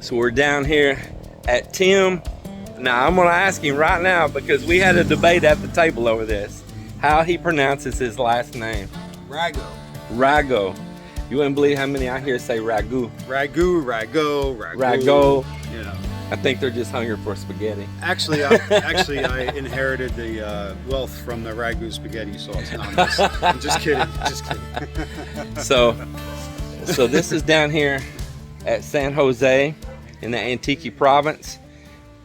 So we're down here at Tim. Now I'm gonna ask him right now because we had a debate at the table over this. How he pronounces his last name. Rago. Rago. You wouldn't believe how many I hear say ragu. Ragu, rago, ragu. Rago. You know. I think they're just hungry for spaghetti. Actually, I inherited the wealth from the ragu spaghetti sauce. No, I'm just kidding. Just kidding. So this is down here at San Jose in the Antique province.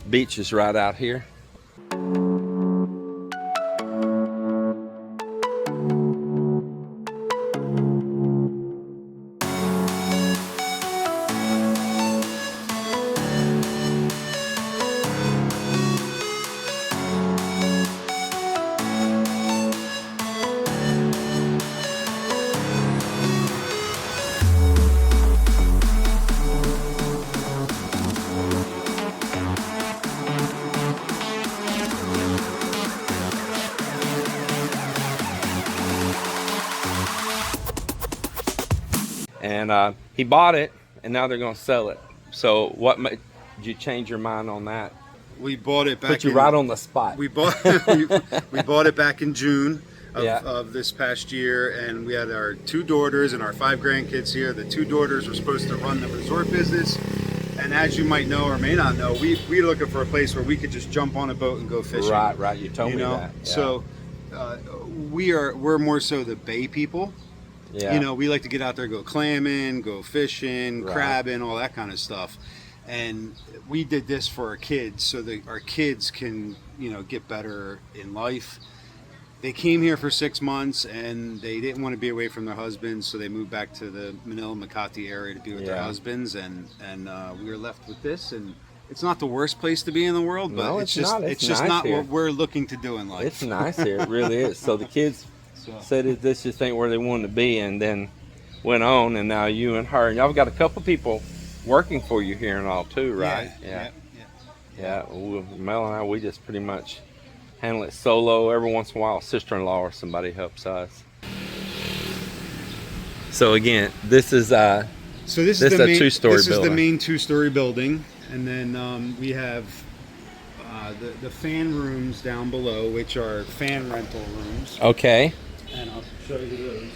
Beach is right out here. And he bought it, and now they're going to sell it. So what made you change your mind on that? We bought it back. Put you right on the spot. We bought we bought it back in June of this past year, and we had our 2 daughters and our 5 grandkids here. The 2 daughters were supposed to run the resort business, and as you might know or may not know, we're looking for a place where we could just jump on a boat and go fishing. Right. You told me that. Yeah. So we're more so the bay people. Yeah. You know, we like to get out there, go clamming, go fishing, Right. crabbing, all that kind of stuff. And we did this for our kids so that our kids can, get better in life. They came here for 6 months and they didn't want to be away from their husbands, so they moved back to the Manila, Makati area to be with their husbands, and we were left with this. And it's not the worst place to be in the world, but No, it's it's just not. It's just nice not here. what we're looking to do in life. It's nice here. It really is. So the kids said that this just ain't where they wanted to be, and then went on, and now you and her, and y'all got a couple people working for you here and all too, right? Yeah. Well, Mel and I, we just pretty much handle it solo. Every once in a while, a sister-in-law or somebody helps us. So again, this is So this is a 2-story This is building. the main 2-story building, and then we have the fan rooms down below, which are fan rental rooms. okay. And I'll show you those.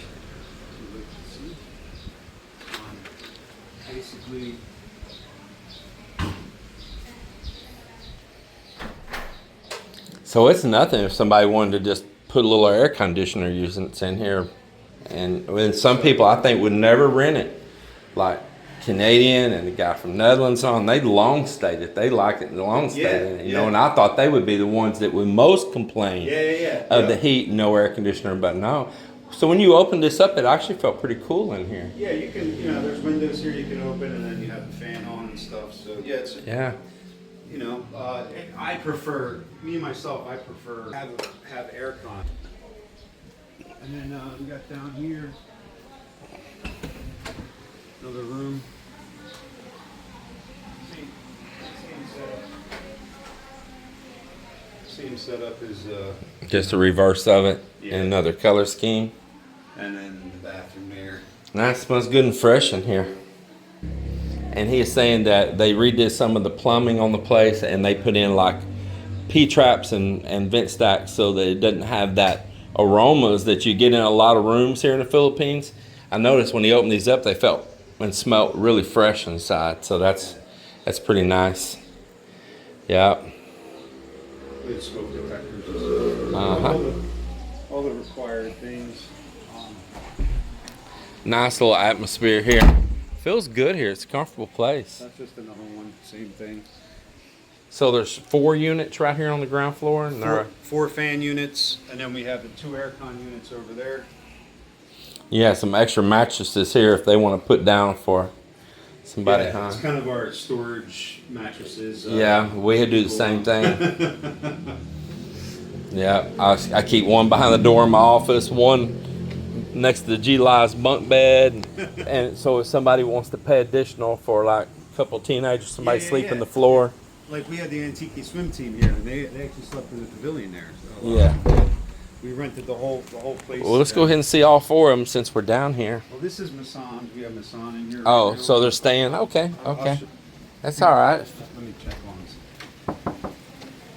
Basically, So it's nothing if somebody wanted to just put a little air conditioner units in here, and some people I think would never rent it, like Canadian and the guy from Netherlands on. They long stated they like it. Long stated, you know. And I thought they would be the ones that would most complain of the heat, no air conditioner. But no. So when you opened this up, it actually felt pretty cool in here. Yeah, you can. There's windows here you can open, and then you have the fan on and stuff. So yeah. I prefer, me myself, I prefer have air con. And then we got down here another room. Same setup as Just a reverse of it in another color scheme. and then the bathroom there. That smells good and fresh in here. And he is saying that they redid some of the plumbing on the place, and they put in like P-traps and vent stacks so that it doesn't have that aromas that you get in a lot of rooms here in the Philippines. I noticed when he opened these up, they felt and smelled really fresh inside. So that's pretty nice. Yeah. Good smoke detectors. All the required things. Nice little atmosphere here. Feels good here. It's a comfortable place. That's just another one. Same thing. So there's 4 units right here on the ground floor. And Four fan units, and then we have the 2 aircon units over there. yeah, some extra mattresses here if they want to put down for somebody. It's kind of our storage mattresses. Yeah, we do the same thing. Yeah, I keep one behind the door in my office, one next to the G-Li's bunk bed, and so if somebody wants to pay additional for like a couple teenagers, somebody sleeping the floor. Like we had the Antique swim team here, and they actually slept in the pavilion there. So, Yeah. We rented the whole place. Well, let's go ahead and see all 4 of them since we're down here. Well, this is Masan. We have Masan in here. Oh, right now. so they're staying. Okay. That's all right. Let me check on.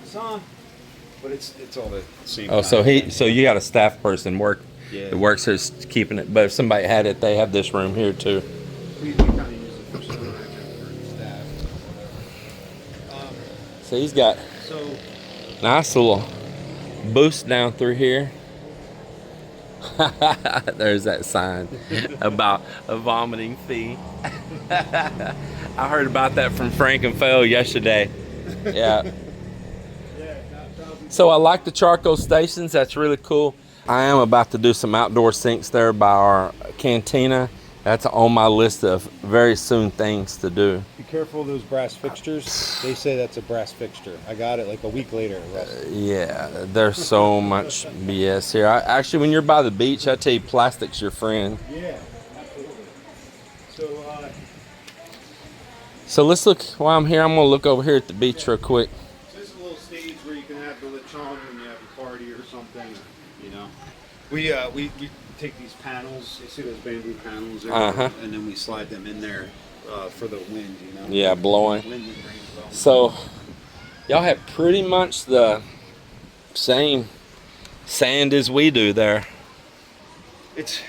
It's on, but it's all the same. Oh, so you got a staff person that works here keeping it. But if somebody had it, they have this room here too. We kind of use it for storage and for staff. So he's got nice little boost down through here. There's that sign about a vomiting fee. I heard about that from Frank and Phil yesterday. Yeah. So I like the charcoal stations. That's really cool. I am about to do some outdoor sinks there by our cantina. That's on my list of very soon things to do. Be careful of those brass fixtures. They say that's a brass fixture. I got it like a week later. Yeah, there's so much BS here. Actually, when you're by the beach, I tell you, plastic's your friend. Yeah, absolutely. So let's look. While I'm here, I'm gonna look over here at the beach real quick. This is a little stage where you can have the lechon when you have a party or something. You know, we take these panels. You see those bamboo panels there, and then we slide them in there for the wind. You know. Yeah, blowing. Wind and rain blowing. So y'all have pretty much the same sand as we do there. It's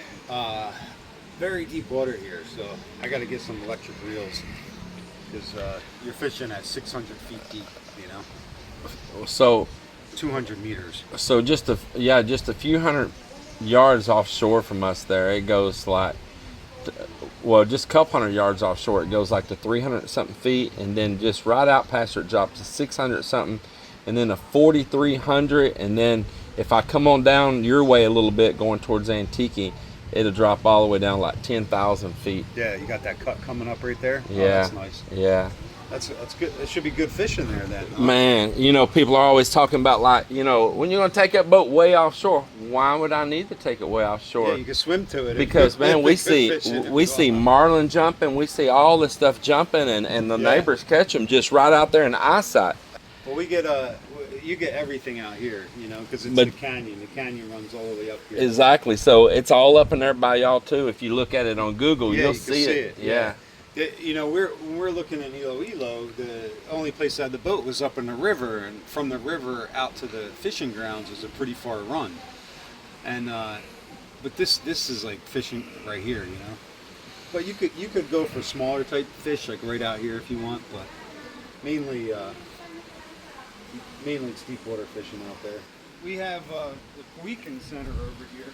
very deep water here, so I got to get some electric reels because you're fishing at 600 feet deep. You know. So 200 meters. So just a few hundred yards offshore from us there, it goes like, well, just a couple hundred yards offshore, it goes like to 300 something feet, and then just right out past it drops to 600 something, and then a 4,300, and then if I come on down your way a little bit going towards Antique, it'll drop all the way down like 10,000 feet. Yeah, you got that cut coming up right there. Yeah, oh, that's nice. Yeah. That's good. It should be good fishing there then. Huh? Man, you know, people are always talking about, like, you know, when you're going to take that boat way offshore, why would I need to take it way offshore? Yeah, you can swim to it. Because, man, we see marlin jumping, we see all this stuff jumping, and the neighbors catch them just right out there in the eyesight. Well, you get everything out here, you know, because it's the canyon. The canyon runs all the way up here. Exactly. So it's all up in there by y'all too. If you look at it on Google, you'll see it. Yeah. You know, when we're looking at Iloilo, the only place I had the boat was up in the river, and from the river out to the fishing grounds is a pretty far run. And but this is like fishing right here, you know. But you could go for smaller type fish like right out here if you want, but mainly it's deep water fishing out there. We have the weekend center over here.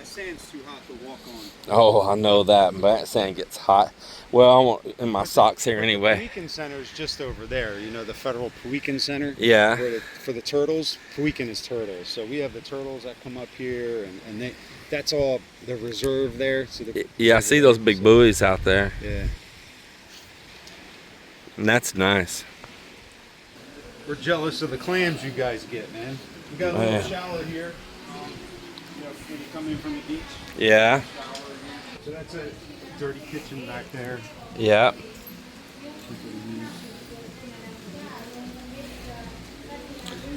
Sand's too hot to walk on. Oh, I know that, but that sand gets hot. Well, I'm in my socks here anyway. The Peweekan Center is just over there. You know, the Federal Peweekan Center? Yeah. For the turtles. Peweekan is turtles. So we have the turtles that come up here, and that's all the reserve there. So I see those big buoys out there. Yeah. And that's nice. We're jealous of the clams you guys get, man. We got a little shallow here. When you come in from the beach. Yeah. So that's a dirty kitchen back there. Yeah.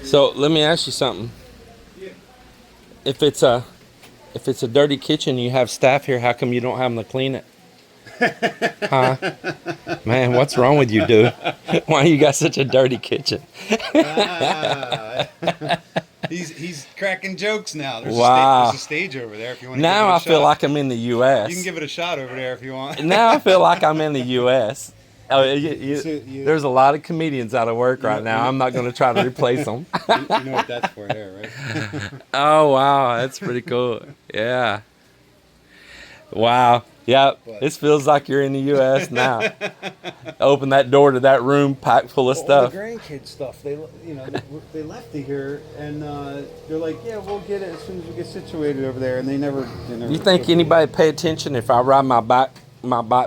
So let me ask you something. Yeah. If it's a dirty kitchen, you have staff here. How come you don't have them to clean it? Huh? Man, what's wrong with you, dude? Why you got such a dirty kitchen? He's cracking jokes now. There's a stage over there if you want to now I feel like I'm in the U.S. You can give it a shot over there if you want. Now I feel like I'm in the U.S. There's a lot of comedians out of work right now. I'm not going to try to replace them. You know what that's for there, right? Oh, wow. That's pretty cool. Yeah. Wow. Yep. This feels like you're in the U.S. now. Open that door to that room packed full of stuff. All the grandkids stuff. They left it here, and they're like, yeah, we'll get it as soon as we get situated over there. And they never. You think anybody pay attention if I ride my bike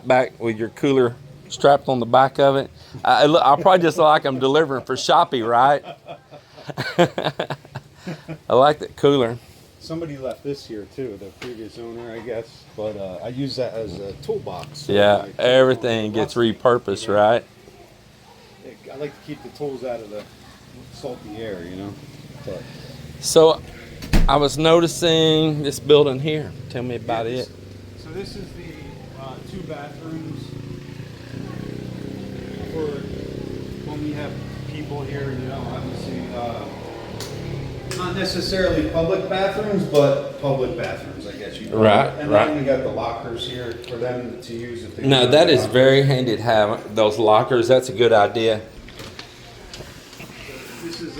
back with your cooler strapped on the back of it? I'll probably just look like I'm delivering for Shopee, right? I like that cooler. Somebody left this here too, the previous owner, I guess. But I use that as a toolbox. So yeah, everything gets repurposed, you know? Right? I like to keep the tools out of the salty air, you know. But. So, I was noticing this building here. Tell me about it. So this is the 2 bathrooms for when we have people here, you know, obviously not necessarily public bathrooms, but public bathrooms, I guess you call Right, it. And right. then we got the lockers here for them to use if they No, want that the is lockers. very handy to have those lockers. That's a good idea. This is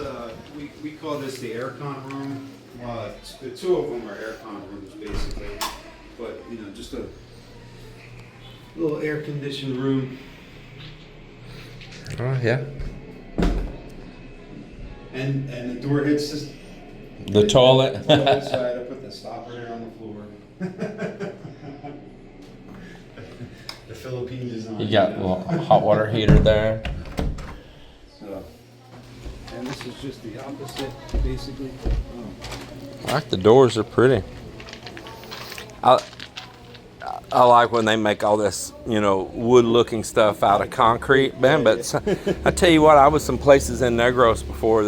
we call this the aircon room. The 2 of them are aircon rooms basically, but you know, just a little air conditioned room. Oh yeah. And the door hits this, The toilet. the other side. I put the stopper there on the floor. The Philippine design. You got a little hot water heater there. So, and this is just the opposite, basically. I like the doors are pretty. I like when they make all this, you know, wood-looking stuff out of concrete, man. But I tell you what, I was some places in Negros before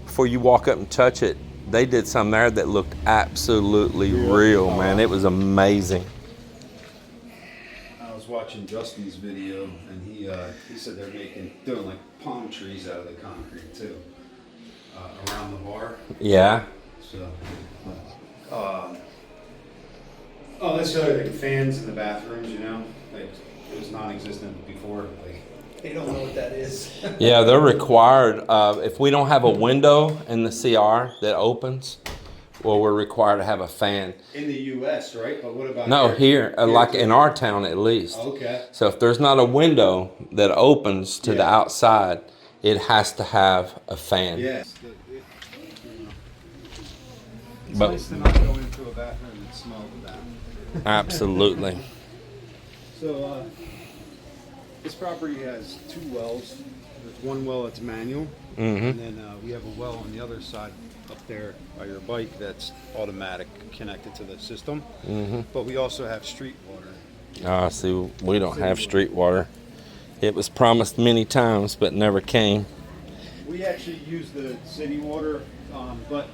before you walk up and touch it, they did some there that looked absolutely real, man. It was amazing. I was watching Justin's video, and he said they're doing like palm trees out of the concrete too, around the bar. Yeah. So, oh, that's the other thing. Fans in the bathrooms, you know, like it was non-existent before. Like they don't know what that is. Yeah, they're required. If we don't have a window in the CR that opens, well, we're required to have a fan. In the U.S., right? But what about No, here, like too? in our town at least. Okay. So if there's not a window that opens to the Yeah. outside, it has to have a fan. Yes. It's But- nice to not go into a bathroom and smell the bathroom. Absolutely. So this property has 2 wells. There's one well that's manual, Mm-hmm. and then we have a well on the other side up there by your bike that's automatic, connected to the system. Mm-hmm. But we also have street water. See, we don't have street water. It was promised many times, but never came. We actually use the city water, but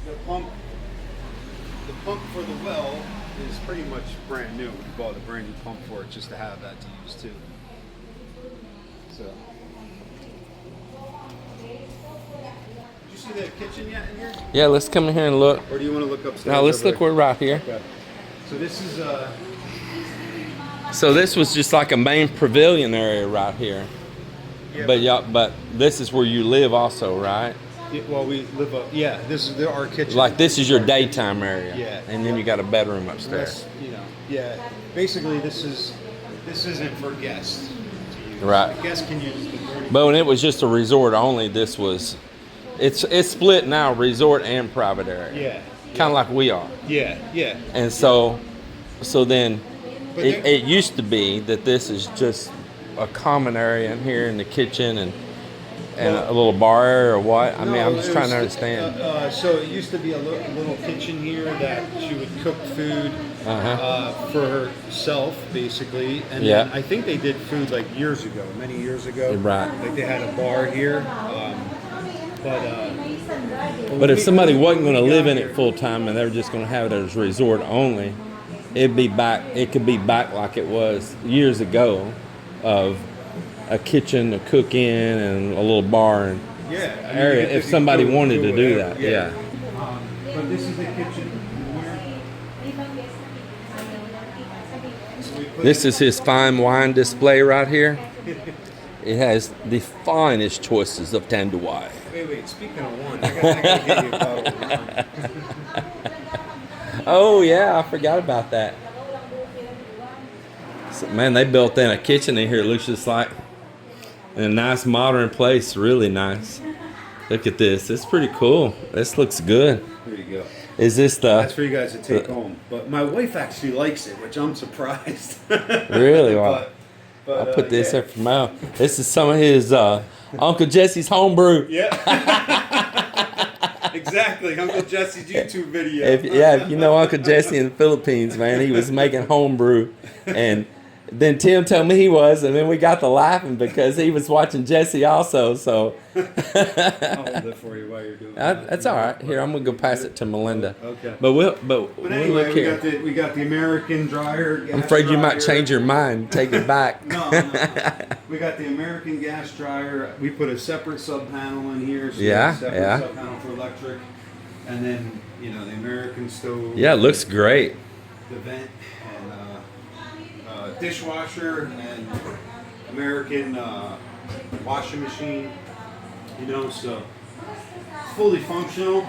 the pump for the well is pretty much brand new. We bought a brand new pump for it just to have that to use too. So, did you see the kitchen yet in here, Yeah, let's come in here and look. or do you want to look upstairs? Now let's over look. there? We're right here. Okay. So this is So this was just like a main pavilion area right here. But this is where you live also, right? well, we live up. Yeah, this is our kitchen. Like this is your daytime area. Yeah. And then you got a bedroom upstairs. This, you know, yeah. Basically, this isn't for guests. To use. Right. Guests can use the 30. But when it was just a resort only, this was, it's split now, resort and private area. Yeah. Kind of like we are. Yeah. Yeah. And so then But it used to be that this is just a common area in here in the kitchen and a little bar area or what? I mean, I'm just trying to understand. So it used to be a little kitchen here that she would cook food for herself, basically. And then I think they did food like many years ago. Right. Like they had a bar here. But if somebody wasn't going to live in it full time and they were just going to have it as resort only, it could be back like it was years ago, of a kitchen to cook in and a little bar and area. If somebody wanted to do that, yeah. But this is the kitchen. This is his fine wine display right here. It has the finest choices of Tanduay. Wait. Speaking of wine, I gotta get you a bottle of wine. Oh yeah, I forgot about that. So, man, they built in a kitchen in here. It looks just like in a nice modern place. Really nice. Look at this. It's pretty cool. This looks good. There you go. Is this That's for you guys to take home. But my wife actually likes it, which I'm surprised. Really? Well, But, I'll put this in for Mel. This is some of his Uncle Jesse's homebrew. Yeah. Exactly. Uncle Jesse's YouTube video. If you know Uncle Jesse in the Philippines, man, he was making homebrew, and Then Tim told me he was, and then we got to laughing because he was watching Jesse also. So I'll hold it for you while you're doing that. that's all right. Here, I'm gonna go pass it to Melinda. Okay. But we'll anyway, look here. we got the American dryer. I'm afraid you might dryer. change your mind. Take it back. No. We got the American gas dryer. We put a separate sub panel in here. So Yeah, a separate yeah. sub panel for electric, and then the American stove. Yeah, it looks great. The vent and dishwasher and American washing machine. So fully functional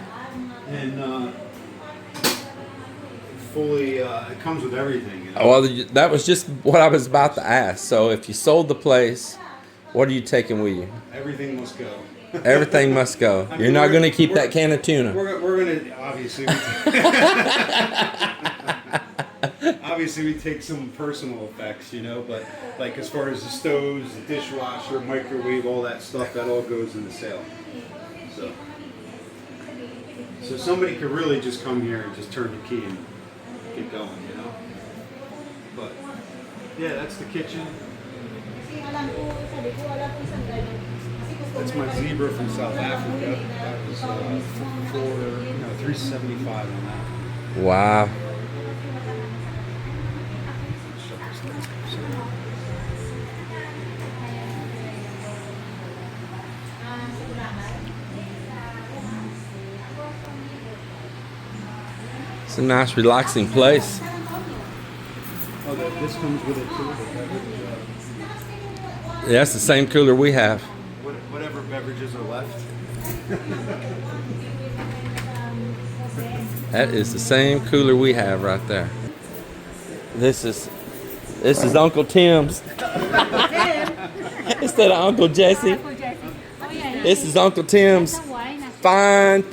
and fully. It comes with everything. Well, that was just what I was about to ask. So, if you sold the place, what are you taking with you? Everything must go. Everything must go. You're not going to keep that can of tuna. We're gonna obviously. Obviously, we take some personal effects, but like as far as the stoves, the dishwasher, microwave, all that stuff, that all goes in the sale. So somebody could really just come here and just turn the key and get going, But yeah, that's the kitchen. That's my zebra from South Africa. That was $375 on that. Wow. It's a nice, relaxing place. Oh, this comes with it too. Yeah, it's the same cooler we have. Whatever beverages are left. That is the same cooler we have right there. This is Uncle Tim's instead of Uncle Jesse. This is Uncle Tim's fine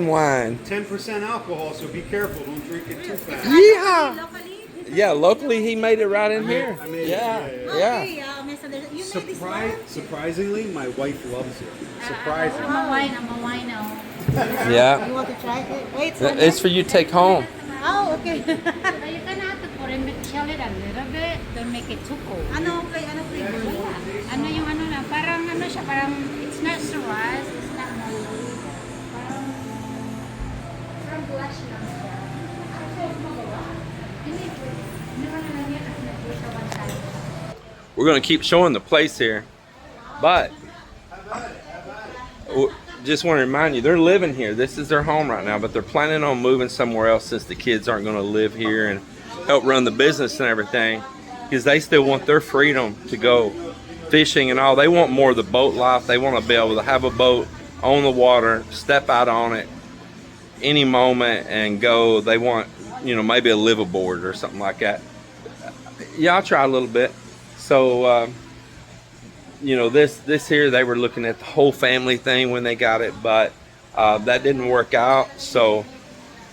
wine. 10% alcohol, so be careful. Don't drink it too fast. Yeah. Yeah, locally he made it right in here. I made it, Yeah. Surprisingly, my wife loves it. Surprisingly. I'm a wino. Yeah. You want to try it? Wait, It's for you to take home. Oh, okay. You can have to put it, chill it a little bit. Don't make it too cold. Ano flavor? Ano yung ano na, parang ano siya, parang it's not Shiraz, it's not Malay. Parang blush lang siya. We're going to keep showing the place here, but just want to remind you, they're living here. This is their home right now, but they're planning on moving somewhere else since the kids aren't going to live here and help run the business and everything, because they still want their freedom to go fishing and all. They want more of the boat life. They want to be able to have a boat on the water, step out on it any moment and go. They want, maybe a liveaboard or something like that. Yeah, I'll try a little bit. So, this here, they were looking at the whole family thing when they got it, but that didn't work out. So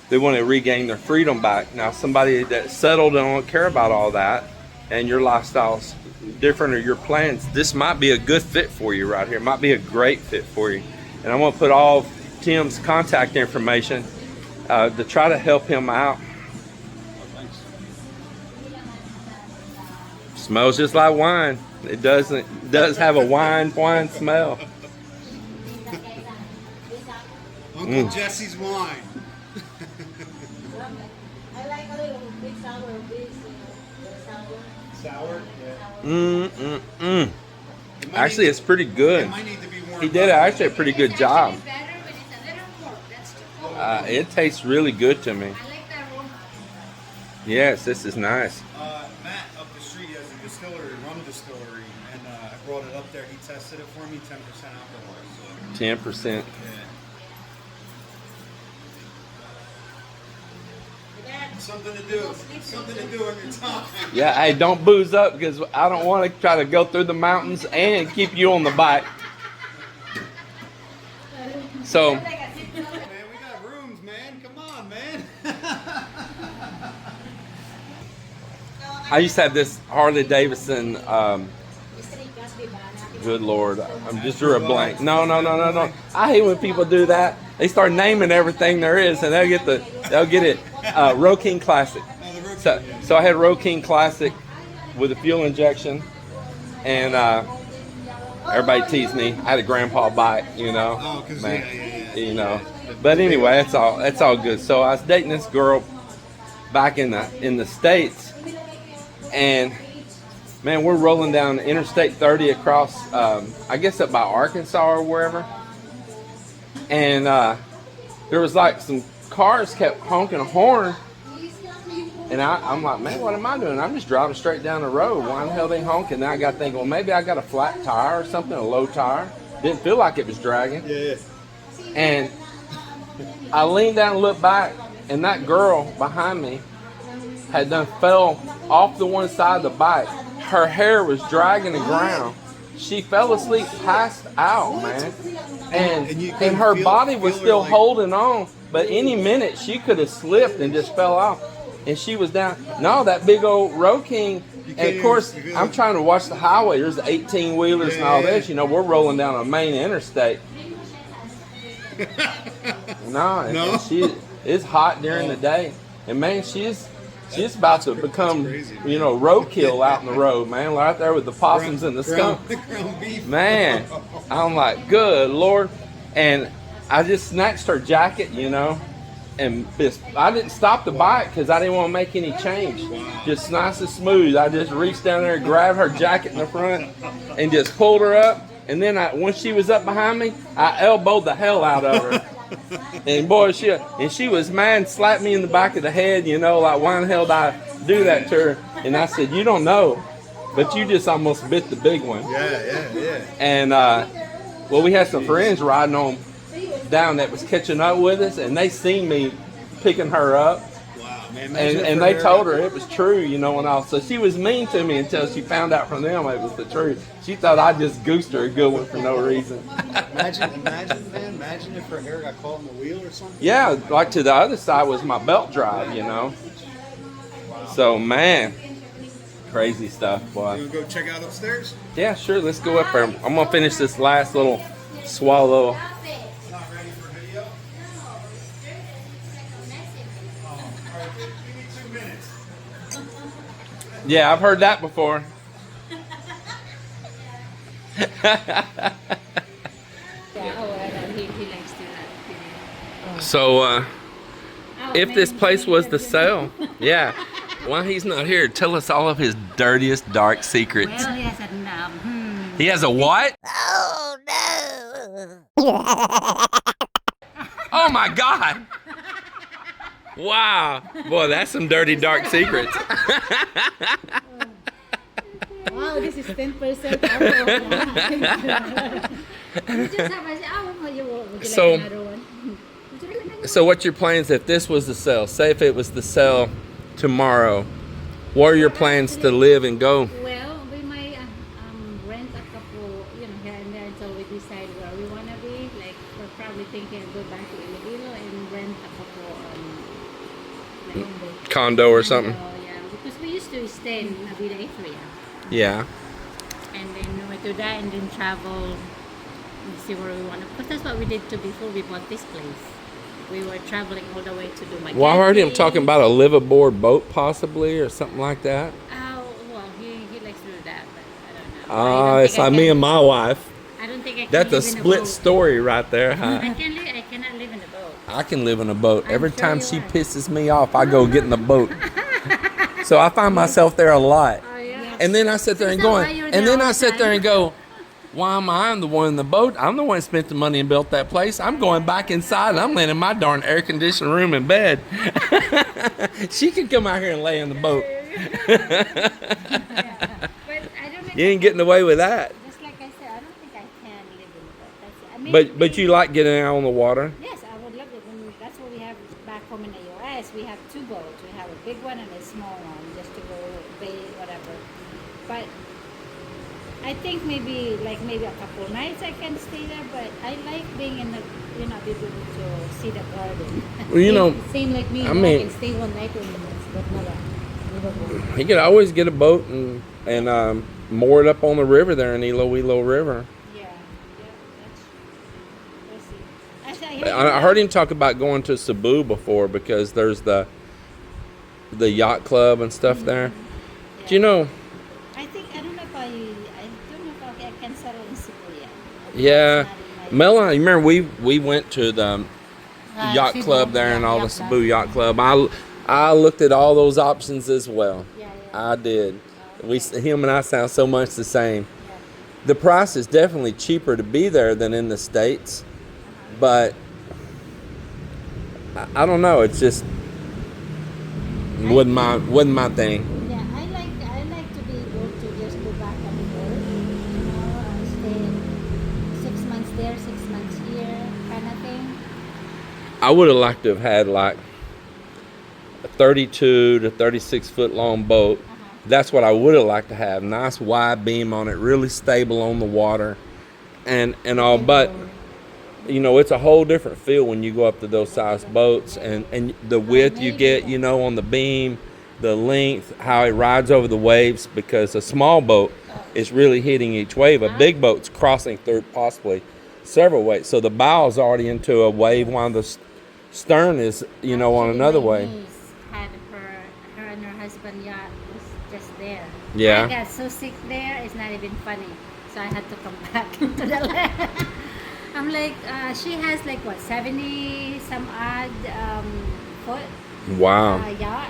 they want to regain their freedom back. Now, somebody that's settled and don't care about all that, and your lifestyle's different or your plans, this might be a good fit for you right here. It might be a great fit for you. And I'm going to put all Tim's contact information to try to help him out. Smells just like wine. It does have a wine smell. Uncle Jesse's wine. I like a little big sour, Sour? Yeah. Actually, it's pretty good. It might need to be warmed He did up. actually a pretty good job. It's better when it's a little more. That's too cold. It tastes really good to me. I like that room. Yes, this is nice. Matt up the street has a distillery, rum distillery, and I brought it up there. He tested it for me, 10% alcohol. So, 10%. yeah. Something to do in your time. Yeah, hey, don't booze up because I don't want to try to go through the mountains and keep you on the bike. So, Man, we got rooms, man. Come on, man. I used to have this Harley Davidson. Good Lord, I'm just drew a blank. No. I hate when people do that. They start naming everything there is, and they'll get it. Road King Classic. So I had Road King Classic, with a fuel injection, and everybody teased me. I had a grandpa bike, you know. Oh, 'cause Man, yeah. you know. But anyway, that's all good. So I was dating this girl back in the States, and man, we're rolling down Interstate 30 across, I guess up by Arkansas or wherever, and there was like some cars kept honking a horn, and I'm like, man, what am I doing? I'm just driving straight down the road. Why in the hell they honking? Now I got to think, well, maybe I got a flat tire or something, a low tire. Didn't feel like it was dragging. Yeah. And I leaned down and looked back, and that girl behind me had done fell off the one side of the bike. Her hair was dragging the ground. She fell asleep, passed out, man. And her body was still holding on, but any minute she could have slipped and just fell off. And she was down. No, that big old Road King. And of course, I'm trying to watch the highway. There's 18-wheelers and all this. You know, we're rolling down a main interstate. No, it's hot during the day. And man, she's about to become, you know, roadkill out in the road, man. Right there with the possums and the skunk. Man, I'm like, good Lord. And I just snatched her jacket, you know, and I didn't stop the bike because I didn't want to make any change. Just nice and smooth. I just reached down there and grabbed her jacket in the front and just pulled her up. And then when she was up behind me, I elbowed the hell out of her. And boy, she was mad and slapped me in the back of the head, you know, like, why in the hell did I do that to her? And I said, you don't know, but you just almost bit the big one. Yeah. And, well, we had some friends riding on down that was catching up with us, and they seen me picking her up. Wow, man. And they told her it was true, you know, and all. So she was mean to me until she found out from them it was the truth. She thought I just goosed her a good one for no reason. Imagine if her hair got caught in the wheel or something. Yeah, like to the other side was my belt drive, you know. So, man, crazy stuff, boy. You want to go check out upstairs? Yeah, sure, let's go up there. I'm going to finish this last little swallow. Not ready for video? Give me 2 minutes. Yeah, I've heard that before. He likes to that. So, if this place was to sell, yeah, while he's not here, tell us all of his dirtiest, dark secrets. Well, he has a He has a what? Oh no! Oh my God! Wow, boy, that's some dirty, dark secrets. Wow, this is 10% You just have a would you like So- another one? Would you like another So, what's your plans if this was to sell? Say if it was to sell tomorrow, what are your plans to live and go? Well, we might rent a couple, you know, here and there until we decide where we want to be. Like, we're probably thinking of go back to Iloilo and rent a couple, like, Condo or something? Yeah, because we used to stay in Avila area. Yeah. And then we went to that and then travel and see where we want to. Because that's what we did before we bought this place. We were traveling all the way to do my Well, I heard him talking about a live aboard boat possibly or something like that. Oh, well, he likes to do that, but I don't know. It's like me and my wife. I don't think I can That's a live in split boat. story right there, huh? I cannot live in a boat. I can live in a boat. Every sure time you she are. pisses me off, I go get in the boat. So I find myself there a lot. Oh, yeah. And then I sit there and Is that why going, you're and there then all I the sit there time? and go, why am I the one in the boat? I'm the one that spent the money and built that place. I'm going back inside and I'm laying in my darn air conditioned room in bed. She can come out here and lay in the boat. But I don't You ain't getting away with that. Just like I said, I don't think I can live in a boat. That's it. I mean, But you like getting out on the water? Yes, I would love it. That's what we have back home in the U.S. We have two boats. We have a big one and a small one, just to go bathe, whatever. But I think maybe a couple nights I can stay there. But I like being in the, be able to see the garden. Well, you know, Same like me. I I mean- can stay one night in the months, but never. You could always get a boat and moor it up on the river there in Iloilo River. Yeah, that's. We'll see. I heard him talk about going to Cebu before because there's the yacht club and stuff there. Do you know, Yeah. It's not in my- Mel and I, you remember we went to the yacht club there and all the Cebu Yacht Club. I looked at all those options as well. Yeah, I did. Him and I sound so much the same. yeah. The price is definitely cheaper to be there than in the States, but I don't know. It's just wasn't my thing. Yeah, I like to be able to just go back and forth, you know, stay 6 months there, 6 months here, kind of thing. I would have liked to have had like a 32 to 36 foot long boat. That's what I would have liked to have. Nice wide beam on it, really stable on the water, and all. But you know, it's a whole different feel when you go up to those size boats, and the width you get, you know, on the beam, the length, how it rides over the waves. Because a small boat is really hitting each wave. A big boat's crossing through possibly several waves. So the bow's already into a wave while the stern is, you know, on Actually, another my wave. niece had her and her husband yacht was just there. Yeah. I got so sick there, it's not even funny. So I had to come back to the land. I'm like, she has like what, 70 some odd foot Wow. yacht.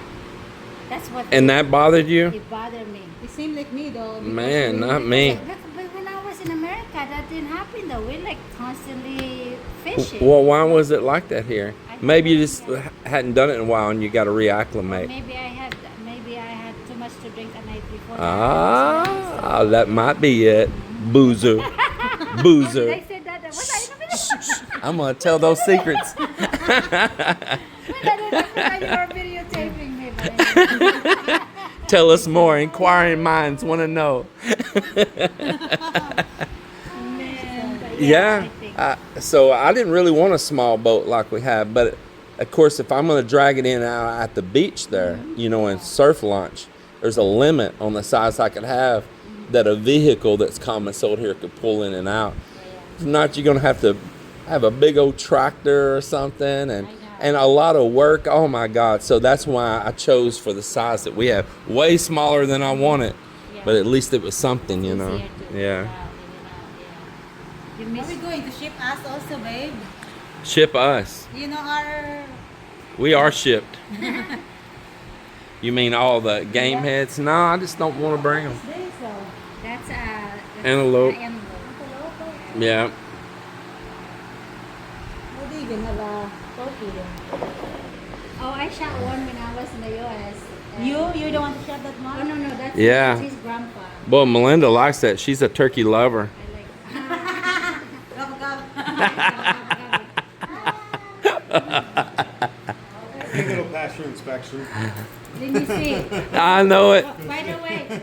That's what. And that bothered you? It bothered me. It seemed like me though. because Man, we- not me. But when I was in America, that didn't happen though. We're like constantly fishing. Well, why was it like that here? Maybe you just hadn't done it in a while and you got to reacclimate. Maybe I had too much to drink the night before. Ah, that might be it. Boozer. Did Boozer. I say that? Was I in the I'm going to tell those secrets. Wait, I didn't know you were videotaping me. But Tell us more. Inquiring minds want to know. Man, but Yeah. I think So I didn't really want a small boat like we have. But, of course, if I'm going to drag it in and out at the beach there, you know, and surf launch, there's a limit on the size I could have that a vehicle that's common sold here could pull in and out. If not, you're going to have a big old tractor or something and a lot of work. Oh, my God. So that's why I chose for the size that we have. Way smaller than I wanted, but at least it was something, you know. easier to Yeah. go out, you know, Are we going to ship us also, babe? Ship us. You know our. We are shipped. You mean all the game heads? No, I just don't want to bring them. That's Antelope. antelope. Yeah. Oh, they even have a turkey there. Oh, I shot one when I was in the U.S. You don't want to shop that Oh much? no, that's Yeah. his grandpa. Well, Melinda likes that. She's a turkey lover. I think it'll pass your inspection. like. Did you see? I know it. By the way,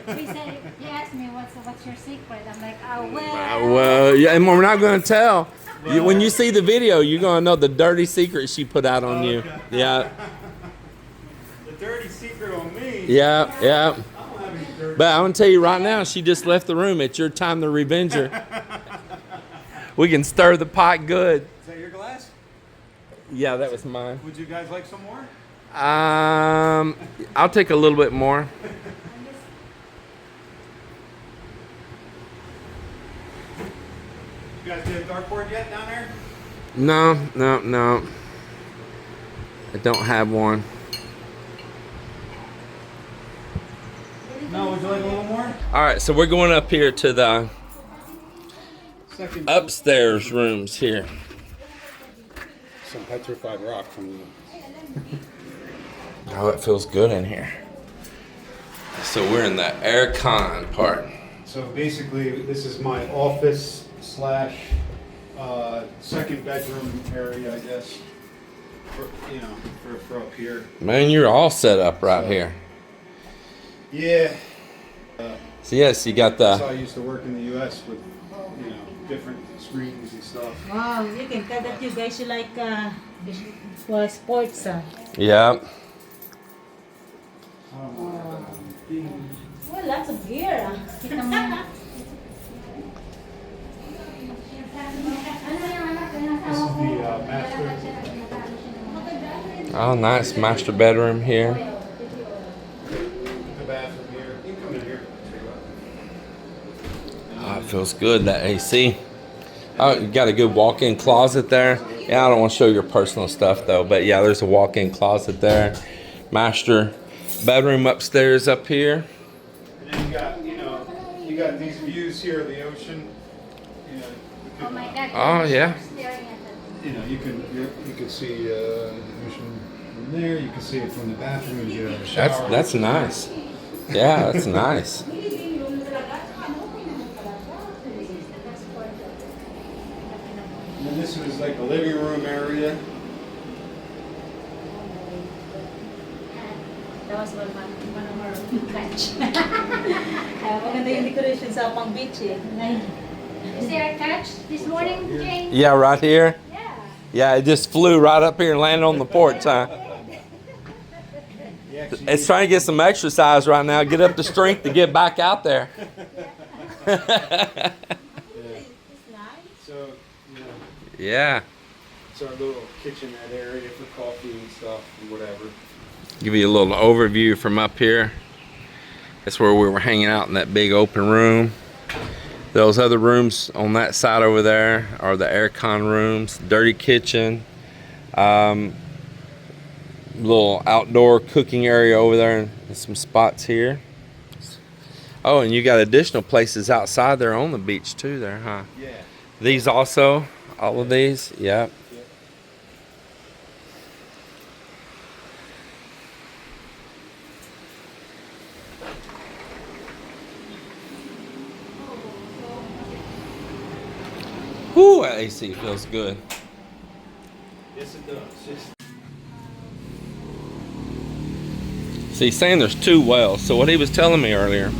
he asked me what's your secret. I'm like, oh Well, yeah, and we're not going to tell. When you see the video, you're going to know the dirty secret she put out on you. Okay. Yeah, The dirty secret on me. yeah, yeah. I don't have any dirty. But I'm going to tell you right now, she just left the room. It's your time to revenge her. We can stir the pot good. Is that your glass? Yeah, that was mine. Would you guys like some more? I'll take a little bit more. You guys get a dartboard yet down there? No. I don't have one. No, would you like a little more? All right, so we're going up here to the Second. upstairs rooms here. Some petrified rock from the. Oh, it feels good in here. So we're in the air con part. So basically, this is my office slash second bedroom area, I guess. For, you know, for up here. Man, you're all set up right here. Yeah. So yes, you got So the I used to work in the U.S. with, you know, different screens and stuff. Wow, you can tell that you guys you like for sports. yeah. Well, lots of gear. Kita mo. This is the master. Oh, nice master bedroom here. The bathroom here. You can come in here. Oh, it feels good, that AC. Oh, you got a good walk-in closet there. Yeah, I don't want to show your personal stuff though, but yeah, there's a walk-in closet there. Master bedroom upstairs up here. And then you got these views here of the ocean. You know, you Oh my can, God. Oh yeah. Staring at the you can see the ocean from there. You can see it from the bathroom. You get out of the shower. That's nice. Yeah, that's nice. And then this was like a living room area. That was one of our catch. Maganda yung decoration sa pang beach eh. Is there a catch this morning, Jane? Yeah, right here. Yeah. Yeah, it just flew right up here and landed on the porch, huh? It's trying to get some exercise right now, get up the strength to get back out there. So, Yeah. it's our little kitchenette area for coffee and stuff and whatever. Give you a little overview from up here. That's where we were hanging out in that big open room. Those other rooms on that side over there are the aircon rooms, dirty kitchen, little outdoor cooking area over there, and some spots here. Oh, and you got additional places outside there on the beach too there, huh? Yeah. These also, all of these, yeah. Whoo, that AC feels good. Yes, it does. See, he's saying there's two wells. So what he was telling me earlier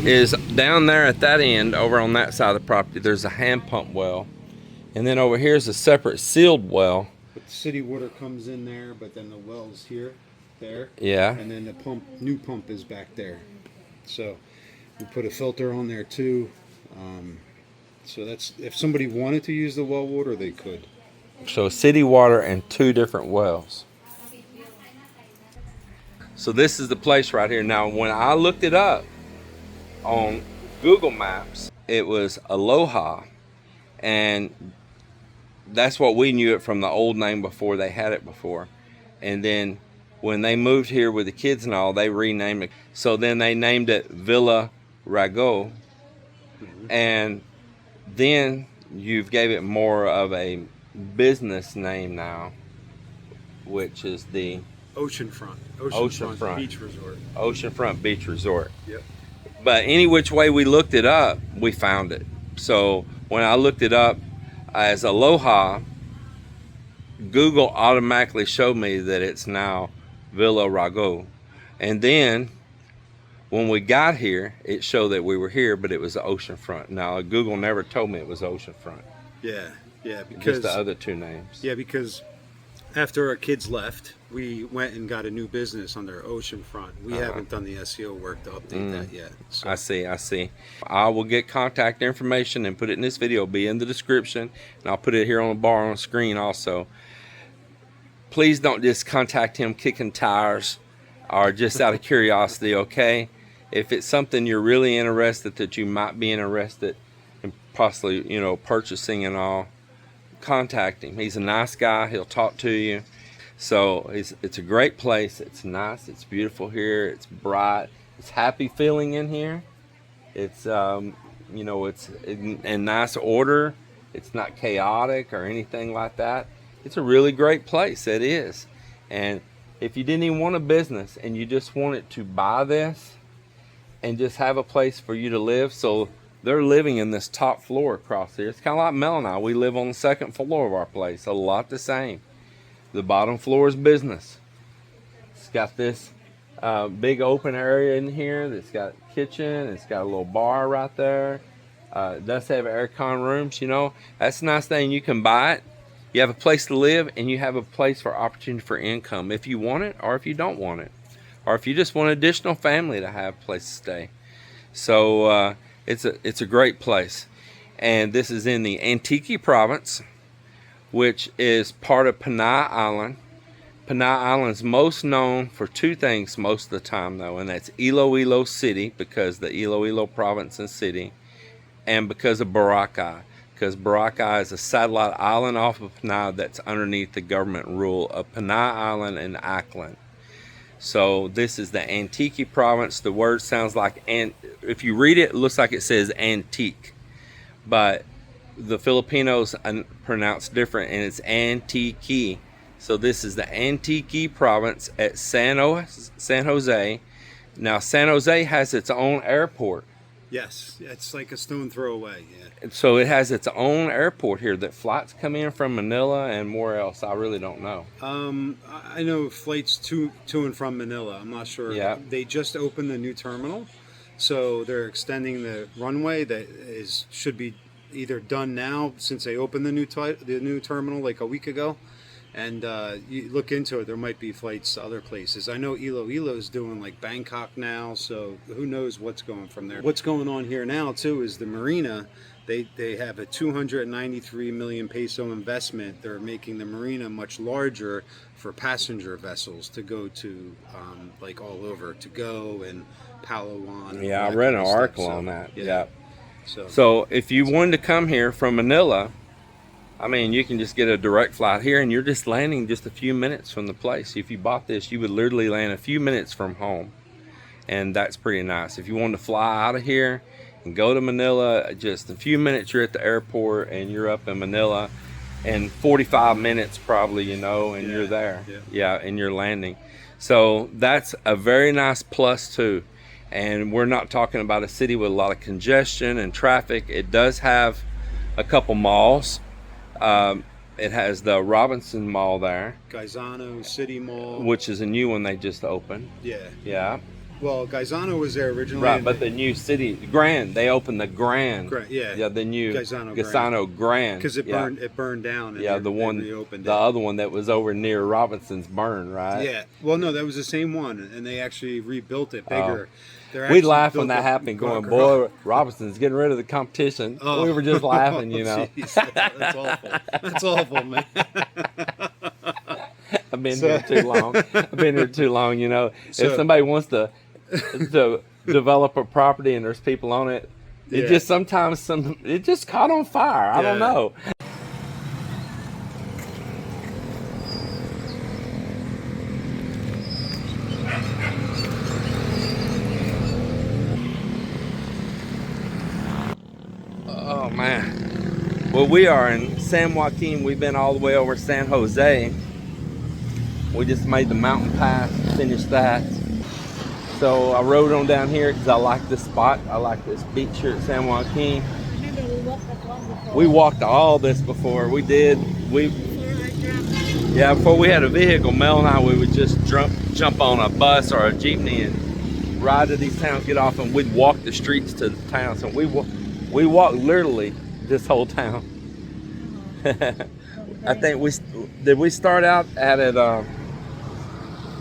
is down there at that end, over on that side of the property, there's a hand pump well. And then over here is a separate sealed well. But the city water comes in there, but then the well's here, there. Yeah. And then the new pump is back there. So we put a filter on there too. So that's, if somebody wanted to use the well water, they could. So city water and two different wells. So this is the place right here. Now, when I looked it up on Google Maps, it was Aloha, and that's what we knew it from the old name before they had it before. And then when they moved here with the kids and all, they renamed it. So then they named it Villa Rago, and then you've gave it more of a business name now, which is the Oceanfront Beach Resort. Oceanfront Beach Resort. Yep. But any which way we looked it up, we found it. So when I looked it up as Aloha, Google automatically showed me that it's now Villa Rago. And then when we got here, it showed that we were here, but it was the oceanfront. Now, Google never told me it was oceanfront. Yeah, Just because the other two names. yeah, because after our kids left, we went and got a new business under Oceanfront. We haven't done the SEO work to update that yet. So. I see. I will get contact information and put it in this video. It'll be in the description, and I'll put it here on the bar on the screen also. Please don't just contact him kicking tires or just out of curiosity, okay? If it's something you're really interested, that you might be interested in possibly, purchasing and all, contact him. He's a nice guy. He'll talk to you. So it's a great place. It's nice. It's beautiful here. It's bright. It's happy feeling in here. It's it's in nice order. It's not chaotic or anything like that. It's a really great place. It is. And if you didn't even want a business and you just wanted to buy this and just have a place for you to live, so they're living in this top floor across here. It's kind of like Mel and I. We live on the second floor of our place. A lot the same. The bottom floor is business. It's got this big open area in here that's got kitchen. It's got a little bar right there. It does have aircon rooms, That's a nice thing. You can buy it. You have a place to live, and you have a place for opportunity for income if you want it or if you don't want it. Or if you just want additional family to have a place to stay. So it's a great place. And this is in the Antique province, which is part of Panay Island. Panay Island's most known for two things most of the time, though, and that's Iloilo City, because the Iloilo province and city, and because of Boracay. because Boracay is a satellite island off of Panay that's underneath the government rule of Panay Island and Ackland. So this is the Antique province. The word sounds like, if you read it, it looks like it says antique, but the Filipinos pronounce different, and it's Antique. So this is the Antique province at San Jose. Now San Jose has its own airport. Yes, it's like a stone throw away. Yeah. So it has its own airport here that flights come in from Manila and more else. I really don't know. I know flights to and from Manila. I'm not sure. Yeah. They just opened the new terminal, so they're extending the runway that should be either done now since they opened the new terminal like a week ago. And you look into it, there might be flights to other places. I know Iloilo's doing like Bangkok now, so who knows what's going from there. What's going on here now too is the marina. They have a 293 million peso investment. They're making the marina much larger for passenger vessels to go to, like all over, to go and Palawan. Yeah, I read an article on that. Yeah. So if you wanted to come here from Manila, I mean, you can just get a direct flight here, and you're just landing just a few minutes from the place. If you bought this, you would literally land a few minutes from home, and that's pretty nice. If you want to fly out of here and go to Manila, just a few minutes, you're at the airport, and you're up in Manila, and 45 minutes probably, you know, and you're there. Yeah, and you're landing. So that's a very nice plus too. And we're not talking about a city with a lot of congestion and traffic. It does have a couple malls. It has the Robinson Mall there, Gaisano City Mall, which is a new one they just opened. Yeah. Well, Gaisano was there originally. Right, but the new city, Grand, they opened the Grand. Yeah, the new Gaisano Grand. Because it burned down. And the reopened other one that was over near Robinson's burned, right? Yeah. Well, no, that was the same one, and they actually rebuilt it bigger. We laughed when that happened, going, boy, Robinson's getting rid of the competition. We were just laughing, you know. Geez, that's awful. That's awful, man. I've been here too long. You know. If somebody wants to develop a property and there's people on it, it just sometimes it just caught on fire. I don't know. Oh man. Well, we are in San Joaquin. We've been all the way over San Jose. We just made the mountain pass, finished that. So I rode on down here because I like this spot. I like this beach here at San Joaquin. Remember we walked that one before? We walked all this before. We did. Before we had a vehicle, Mel and I, we would just jump on a bus or a jeepney and ride to these towns, get off, and we'd walk the streets to the towns. And we walked literally this whole town. I think we start out at it.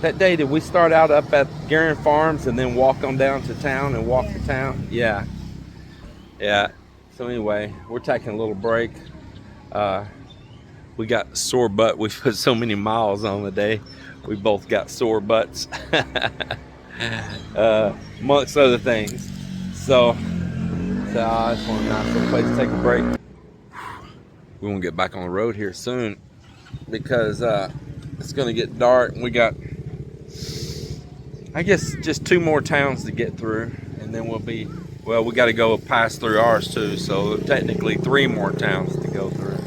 That day, did we start out up at Guerin Farms and then walk on down to town and walk to town? Yeah. So anyway, we're taking a little break. We got sore butt. We put so many miles on the day. We both got sore butts, amongst other things. So I just want a nice little place to take a break. We want to get back on the road here soon because it's going to get dark, and we got, I guess, just 2 more towns to get through, and then we got to go pass through ours too, so technically 3 more towns to go through.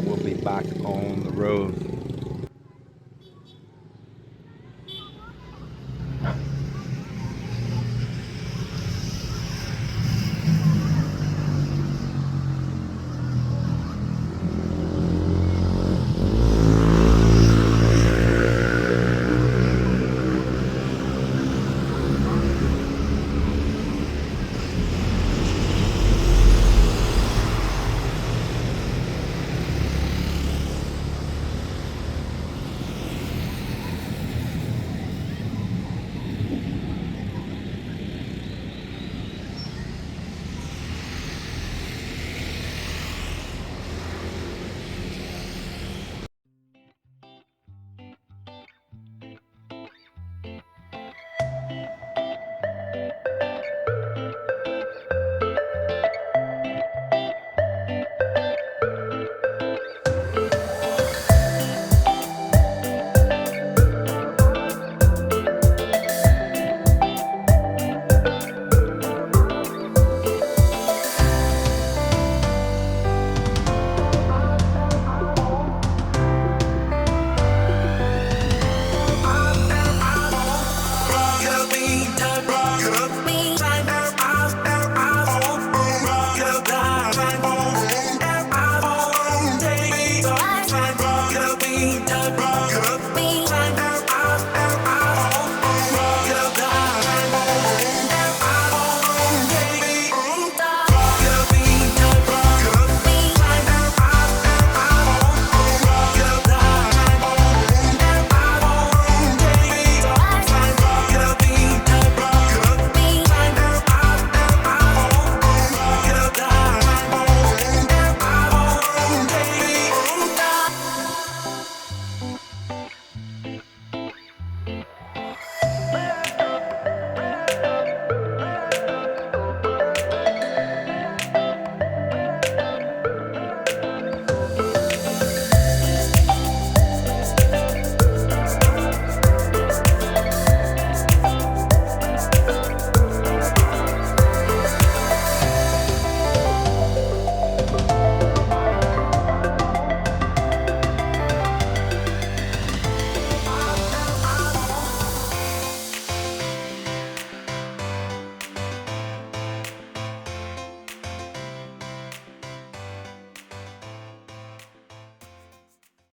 We'll be back on the road.